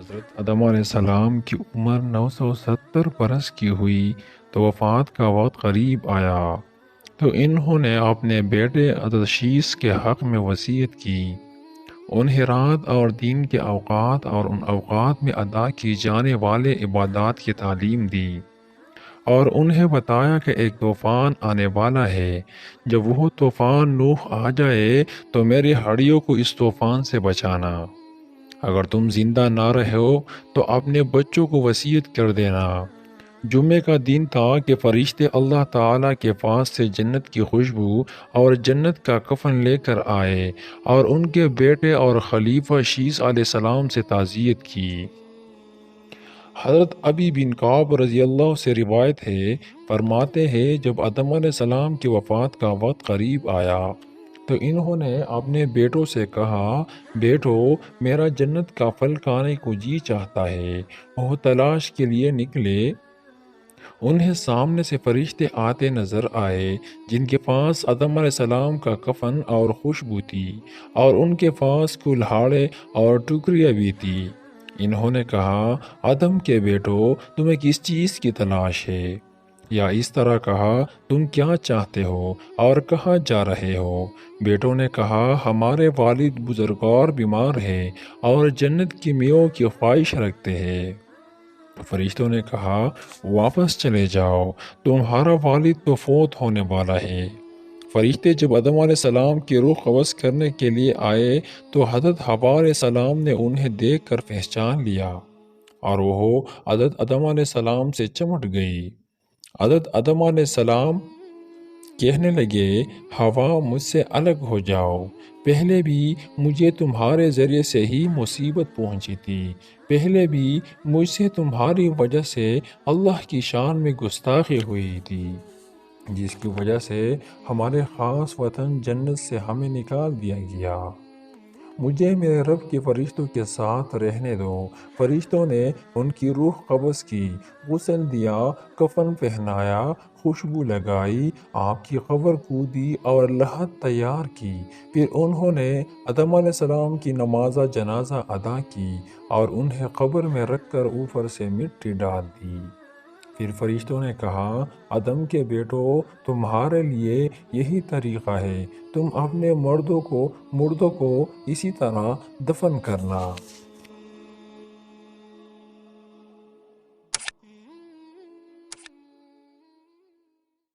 حضرت آدم علیہ السلام کی عمر 970 برس کی ہوئی تو وفات کا وقت قریب آیا تو انہوں نے اپنے بیٹے عدشیس کے حق میں وصیت کی۔ انہیں رات اور دن کے اوقات اور ان اوقات میں ادا کی جانے والے عبادات کی تعلیم دی، اور انہیں بتایا کہ ایک طوفان آنے والا ہے۔ جب وہ طوفان نوح آ جائے تو میری ہڈیوں کو اس طوفان سے بچانا۔ اگر تم زندہ نہ رہو تو اپنے بچوں کو وصیت کر دینا۔ جمعے کا دن تھا کہ فرشتے اللہ تعالیٰ کے پاس سے جنت کی خوشبو اور جنت کا کفن لے کر آئے اور ان کے بیٹے اور خلیفہ شیس علیہ السلام سے تعزیت کی۔ حضرت ابی بن کعب رضی اللہ سے روایت ہے، فرماتے ہیں جب آدم علیہ السلام کی وفات کا وقت قریب آیا تو انہوں نے اپنے بیٹوں سے کہا، بیٹو میرا جنت کا پھل کھانے کو جی چاہتا ہے۔ وہ تلاش کے لیے نکلے۔ انہیں سامنے سے فرشتے آتے نظر آئے جن کے پاس آدم علیہ السلام کا کفن اور خوشبو تھی، اور ان کے پاس کلہاڑے اور ٹوکریاں بھی تھی۔ انہوں نے کہا، آدم کے بیٹو تمہیں کس چیز کی تلاش ہے؟ یا اس طرح کہا، تم کیا چاہتے ہو اور کہاں جا رہے ہو؟ بیٹوں نے کہا، ہمارے والد بزرگوار بیمار ہیں اور جنت کی میووں کی خواہش رکھتے ہیں۔ فرشتوں نے کہا، واپس چلے جاؤ، تمہارا والد تو فوت ہونے والا ہے۔ فرشتے جب آدم علیہ السلام کی روح قبض کرنے کے لیے آئے تو حضرت حوا علیہ السلام نے انہیں دیکھ کر پہچان لیا، اور وہ حضرت آدم علیہ السلام سے چمٹ گئی۔ حضرت آدم علیہ السلام کہنے لگے، حوا مجھ سے الگ ہو جاؤ، پہلے بھی مجھے تمہارے ذریعے سے ہی مصیبت پہنچی تھی، پہلے بھی مجھ سے تمہاری وجہ سے اللہ کی شان میں گستاخی ہوئی تھی، جس کی وجہ سے ہمارے خاص وطن جنت سے ہمیں نکال دیا گیا۔ مجھے میرے رب کے فرشتوں کے ساتھ رہنے دو۔ فرشتوں نے ان کی روح قبض کی، غسل دیا، کفن پہنایا، خوشبو لگائی، آپ کی قبر کھودی اور لحد تیار کی۔ پھر انہوں نے آدم علیہ السلام کی نماز جنازہ ادا کی اور انہیں قبر میں رکھ کر اوپر سے مٹی ڈال دی۔ پھر فرشتوں نے کہا، آدم کے بیٹو تمہارے لیے یہی طریقہ ہے، تم اپنے مردوں کو اسی طرح دفن کرنا۔